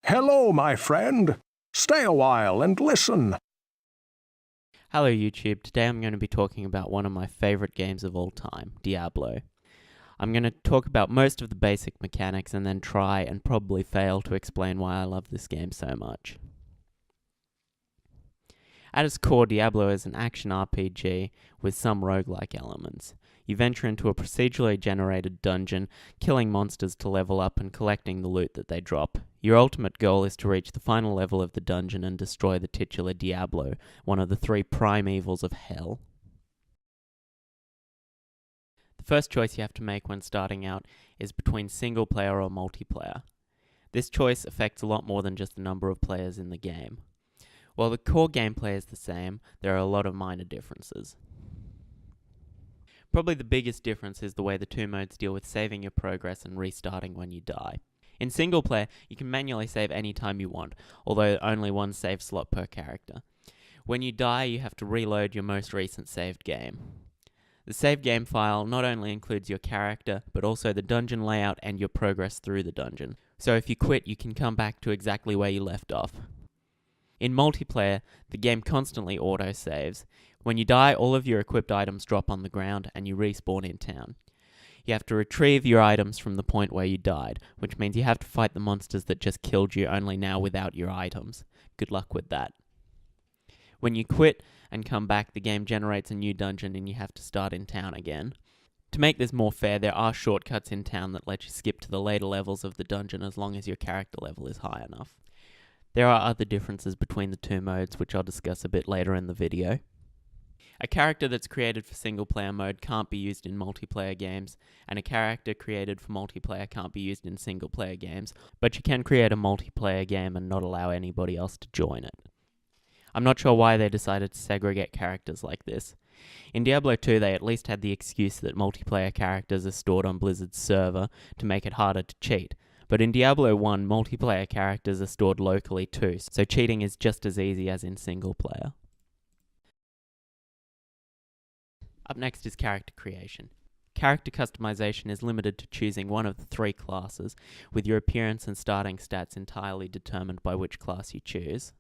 Hello, my friend. Stay a while and listen. Hello YouTube, today I'm going to be talking about one of my favourite games of all time, Diablo. I'm going to talk about most of the basic mechanics and then try and probably fail to explain why I love this game so much. At its core, Diablo is an action RPG with some roguelike elements. You venture into a procedurally generated dungeon, killing monsters to level up and collecting the loot that they drop. Your ultimate goal is to reach the final level of the dungeon and destroy the titular Diablo, one of the three prime evils of hell. The first choice you have to make when starting out is between single player or multiplayer. This choice affects a lot more than just the number of players in the game. While the core gameplay is the same, there are a lot of minor differences. Probably the biggest difference is the way the two modes deal with saving your progress and restarting when you die. In single player, you can manually save any time you want, although only one save slot per character. When you die, you have to reload your most recent saved game. The save game file not only includes your character, but also the dungeon layout and your progress through the dungeon. So if you quit, you can come back to exactly where you left off. In multiplayer, the game constantly auto-saves. When you die, all of your equipped items drop on the ground and you respawn in town. You have to retrieve your items from the point where you died, which means you have to fight the monsters that just killed you, only now without your items. Good luck with that. When you quit and come back, the game generates a new dungeon and you have to start in town again. To make this more fair, there are shortcuts in town that let you skip to the later levels of the dungeon as long as your character level is high enough. There are other differences between the two modes, which I'll discuss a bit later in the video. A character that's created for single-player mode can't be used in multiplayer games, and a character created for multiplayer can't be used in single-player games, but you can create a multiplayer game and not allow anybody else to join it. I'm not sure why they decided to segregate characters like this. In Diablo 2, they at least had the excuse that multiplayer characters are stored on Blizzard's server to make it harder to cheat. But in Diablo 1, multiplayer characters are stored locally too, so cheating is just as easy as in single player. Up next is character creation. Character customization is limited to choosing one of the three classes, with your appearance and starting stats entirely determined by which class you choose.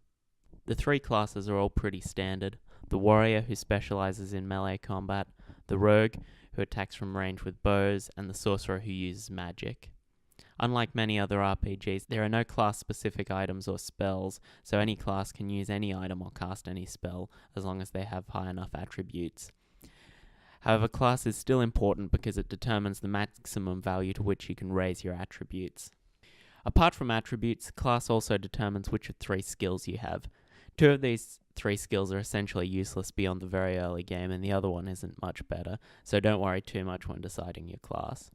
The three classes are all pretty standard: the warrior, who specializes in melee combat, the rogue, who attacks from range with bows, and the sorcerer, who uses magic. Unlike many other RPGs, there are no class-specific items or spells, so any class can use any item or cast any spell, as long as they have high enough attributes. However, class is still important because it determines the maximum value to which you can raise your attributes. Apart from attributes, class also determines which of three skills you have. Two of these three skills are essentially useless beyond the very early game, and the other one isn't much better, so don't worry too much when deciding your class.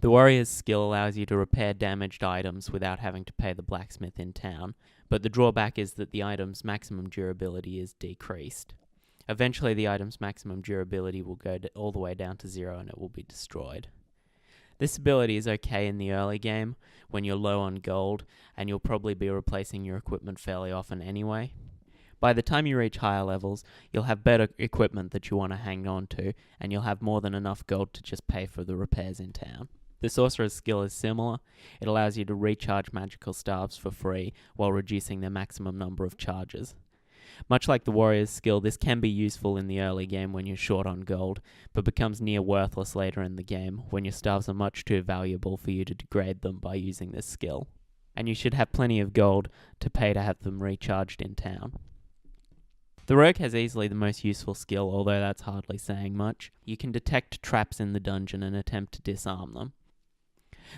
The warrior's skill allows you to repair damaged items without having to pay the blacksmith in town, but the drawback is that the item's maximum durability is decreased. Eventually, the item's maximum durability will go all the way down to 0 and it will be destroyed. This ability is okay in the early game, when you're low on gold, and you'll probably be replacing your equipment fairly often anyway. By the time you reach higher levels, you'll have better equipment that you want to hang on to, and you'll have more than enough gold to just pay for the repairs in town. The Sorceress Skill is similar. It allows you to recharge magical staves for free while reducing their maximum number of charges. Much like the Warrior's Skill, this can be useful in the early game when you're short on gold, but becomes near worthless later in the game when your staves are much too valuable for you to degrade them by using this skill. And you should have plenty of gold to pay to have them recharged in town. The Rogue has easily the most useful skill, although that's hardly saying much. You can detect traps in the dungeon and attempt to disarm them.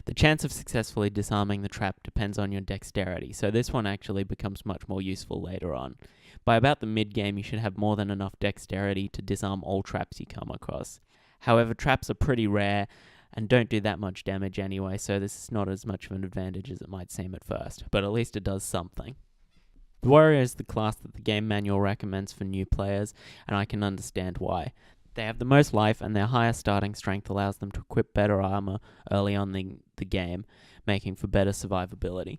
The chance of successfully disarming the trap depends on your dexterity, so this one actually becomes much more useful later on. By about the mid-game, you should have more than enough dexterity to disarm all traps you come across. However, traps are pretty rare and don't do that much damage anyway, so this is not as much of an advantage as it might seem at first, but at least it does something. The Warrior is the class that the game manual recommends for new players, and I can understand why. They have the most life, and their higher starting strength allows them to equip better armor early on in the game, making for better survivability.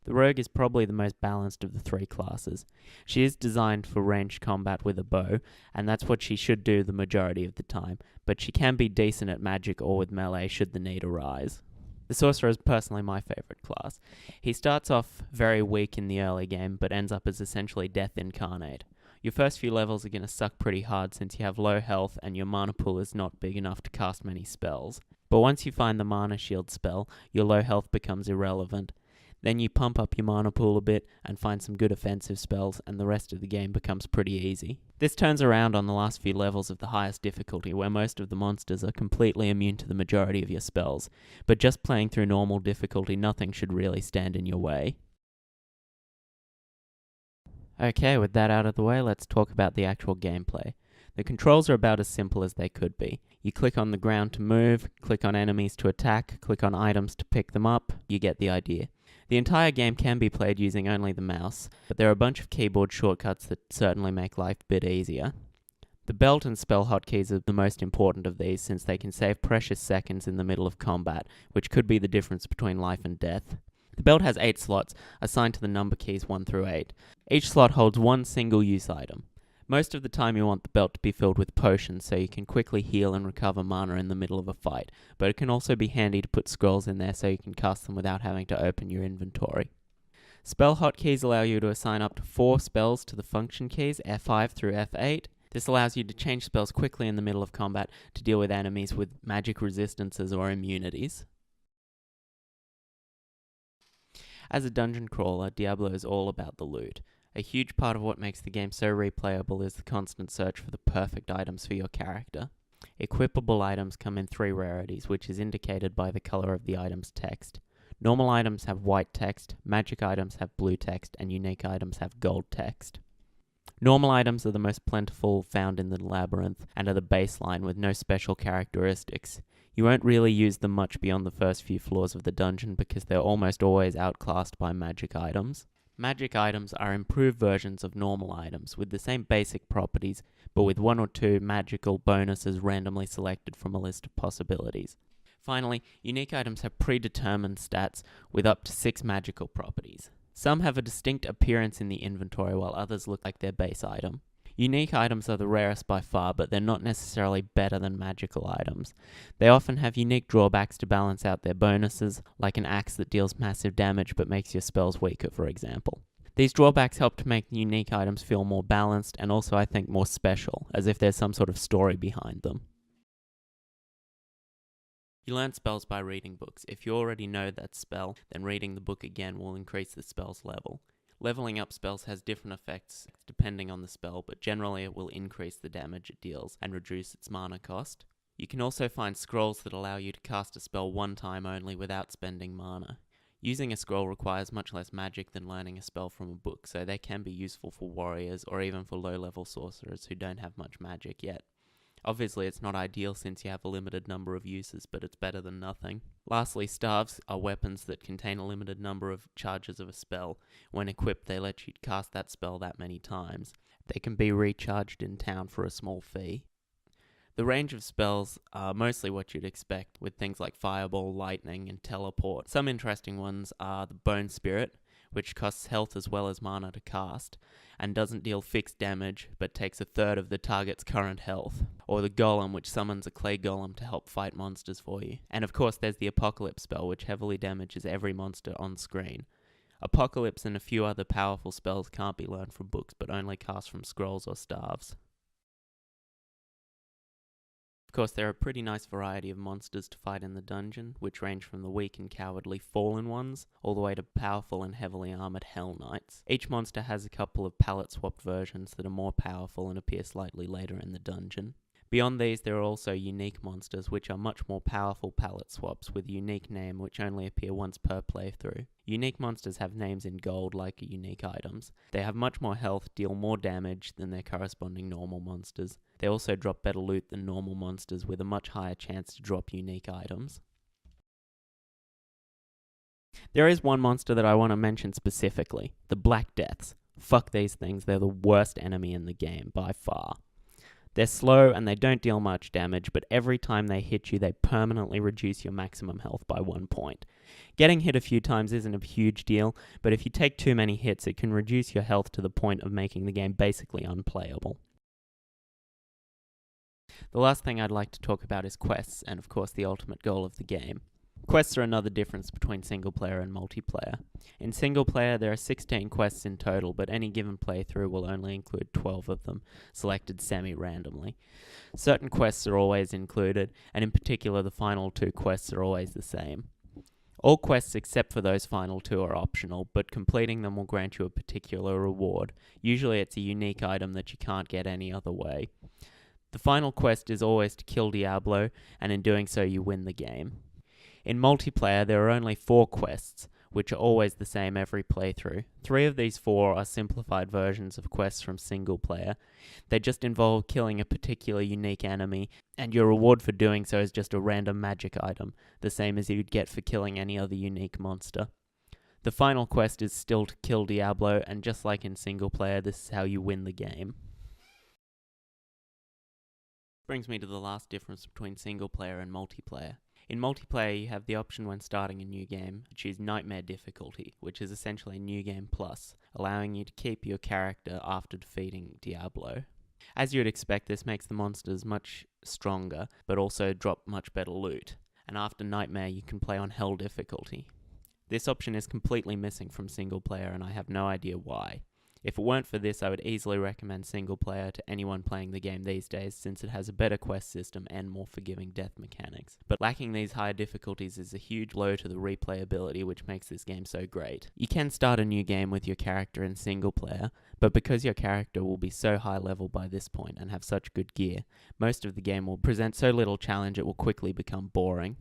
The Rogue is probably the most balanced of the three classes. She is designed for ranged combat with a bow, and that's what she should do the majority of the time, but she can be decent at magic or with melee should the need arise. The Sorcerer is personally my favourite class. He starts off very weak in the early game, but ends up as essentially death incarnate. Your first few levels are going to suck pretty hard since you have low health and your mana pool is not big enough to cast many spells. But once you find the mana shield spell, your low health becomes irrelevant. Then you pump up your mana pool a bit and find some good offensive spells, and the rest of the game becomes pretty easy. This turns around on the last few levels of the highest difficulty, where most of the monsters are completely immune to the majority of your spells, but just playing through normal difficulty, nothing should really stand in your way. Okay, with that out of the way, let's talk about the actual gameplay. The controls are about as simple as they could be. You click on the ground to move, click on enemies to attack, click on items to pick them up, you get the idea. The entire game can be played using only the mouse, but there are a bunch of keyboard shortcuts that certainly make life a bit easier. The belt and spell hotkeys are the most important of these, since they can save precious seconds in the middle of combat, which could be the difference between life and death. The belt has 8 slots, assigned to the number keys 1 through 8. Each slot holds one single-use item. Most of the time you want the belt to be filled with potions so you can quickly heal and recover mana in the middle of a fight, but it can also be handy to put scrolls in there so you can cast them without having to open your inventory. Spell hotkeys allow you to assign up to 4 spells to the function keys, F5 through F8. This allows you to change spells quickly in the middle of combat to deal with enemies with magic resistances or immunities. As a dungeon crawler, Diablo is all about the loot. A huge part of what makes the game so replayable is the constant search for the perfect items for your character. Equipable items come in 3 rarities, which is indicated by the color of the item's text. Normal items have white text, magic items have blue text, and unique items have gold text. Normal items are the most plentiful found in the labyrinth and are the baseline with no special characteristics. You won't really use them much beyond the first few floors of the dungeon because they're almost always outclassed by magic items. Magic items are improved versions of normal items with the same basic properties, but with 1 or 2 magical bonuses randomly selected from a list of possibilities. Finally, unique items have predetermined stats with up to 6 magical properties. Some have a distinct appearance in the inventory while others look like their base item. Unique items are the rarest by far, but they're not necessarily better than magical items. They often have unique drawbacks to balance out their bonuses, like an axe that deals massive damage but makes your spells weaker, for example. These drawbacks help to make unique items feel more balanced and also, I think, more special, as if there's some sort of story behind them. You learn spells by reading books. If you already know that spell, then reading the book again will increase the spell's level. Leveling up spells has different effects depending on the spell, but generally it will increase the damage it deals and reduce its mana cost. You can also find scrolls that allow you to cast a spell one time only without spending mana. Using a scroll requires much less magic than learning a spell from a book, so they can be useful for warriors or even for low-level sorcerers who don't have much magic yet. Obviously, it's not ideal since you have a limited number of uses, but it's better than nothing. Lastly, staves are weapons that contain a limited number of charges of a spell. When equipped, they let you cast that spell that many times. They can be recharged in town for a small fee. The range of spells are mostly what you'd expect, with things like Fireball, Lightning, and Teleport. Some interesting ones are the Bone Spirit, which costs health as well as mana to cast, and doesn't deal fixed damage, but takes 1/3 of the target's current health. Or the Golem, which summons a clay golem to help fight monsters for you. And of course there's the Apocalypse spell, which heavily damages every monster on screen. Apocalypse and a few other powerful spells can't be learned from books, but only cast from scrolls or staves. Of course, there are a pretty nice variety of monsters to fight in the dungeon, which range from the weak and cowardly fallen ones, all the way to powerful and heavily armoured Hell Knights. Each monster has a couple of palette-swapped versions that are more powerful and appear slightly later in the dungeon. Beyond these, there are also unique monsters, which are much more powerful palette swaps with a unique name which only appear once per playthrough. Unique monsters have names in gold like unique items. They have much more health, deal more damage than their corresponding normal monsters. They also drop better loot than normal monsters with a much higher chance to drop unique items. There is one monster that I want to mention specifically, the Black Deaths. Fuck these things, they're the worst enemy in the game by far. They're slow and they don't deal much damage, but every time they hit you, they permanently reduce your maximum health by 1 point. Getting hit a few times isn't a huge deal, but if you take too many hits, it can reduce your health to the point of making the game basically unplayable. The last thing I'd like to talk about is quests, and of course the ultimate goal of the game. Quests are another difference between single player and multiplayer. In single player, there are 16 quests in total, but any given playthrough will only include 12 of them, selected semi-randomly. Certain quests are always included, and in particular the final 2 quests are always the same. All quests except for those final 2 are optional, but completing them will grant you a particular reward. Usually it's a unique item that you can't get any other way. The final quest is always to kill Diablo, and in doing so you win the game. In multiplayer, there are only 4 quests, which are always the same every playthrough. 3 of these 4 are simplified versions of quests from single player. They just involve killing a particular unique enemy, and your reward for doing so is just a random magic item, the same as you'd get for killing any other unique monster. The final quest is still to kill Diablo, and just like in single player, this is how you win the game. Brings me to the last difference between single player and multiplayer. In multiplayer, you have the option when starting a new game to choose Nightmare difficulty, which is essentially New Game Plus, allowing you to keep your character after defeating Diablo. As you would expect, this makes the monsters much stronger, but also drop much better loot, and after Nightmare you can play on Hell difficulty. This option is completely missing from single player, and I have no idea why. If it weren't for this, I would easily recommend single player to anyone playing the game these days, since it has a better quest system and more forgiving death mechanics. But lacking these higher difficulties is a huge blow to the replayability, which makes this game so great. You can start a new game with your character in single player, but because your character will be so high level by this point and have such good gear, most of the game will present so little challenge it will quickly become boring.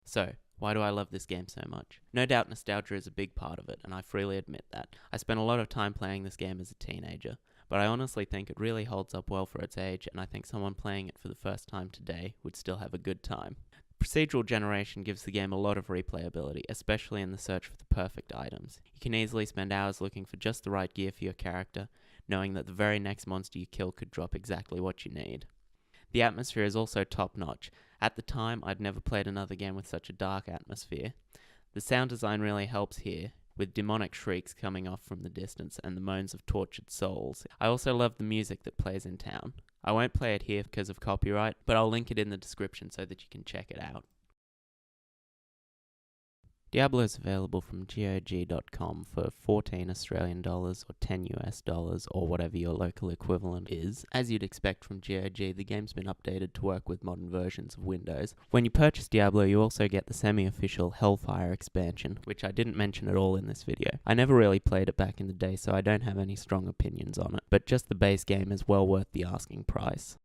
So, why do I love this game so much? No doubt nostalgia is a big part of it, and I freely admit that. I spent a lot of time playing this game as a teenager, but I honestly think it really holds up well for its age, and I think someone playing it for the first time today would still have a good time. Procedural generation gives the game a lot of replayability, especially in the search for the perfect items. You can easily spend hours looking for just the right gear for your character, knowing that the very next monster you kill could drop exactly what you need. The atmosphere is also top-notch. At the time, I'd never played another game with such a dark atmosphere. The sound design really helps here, with demonic shrieks coming off from the distance and the moans of tortured souls. I also love the music that plays in town. I won't play it here because of copyright, but I'll link it in the description so that you can check it out. Diablo is available from GOG.com for $14 Australian dollars or $10 US dollars or whatever your local equivalent is. As you'd expect from GOG, the game's been updated to work with modern versions of Windows. When you purchase Diablo, you also get the semi-official Hellfire expansion, which I didn't mention at all in this video. I never really played it back in the day, so I don't have any strong opinions on it, but just the base game is well worth the asking price.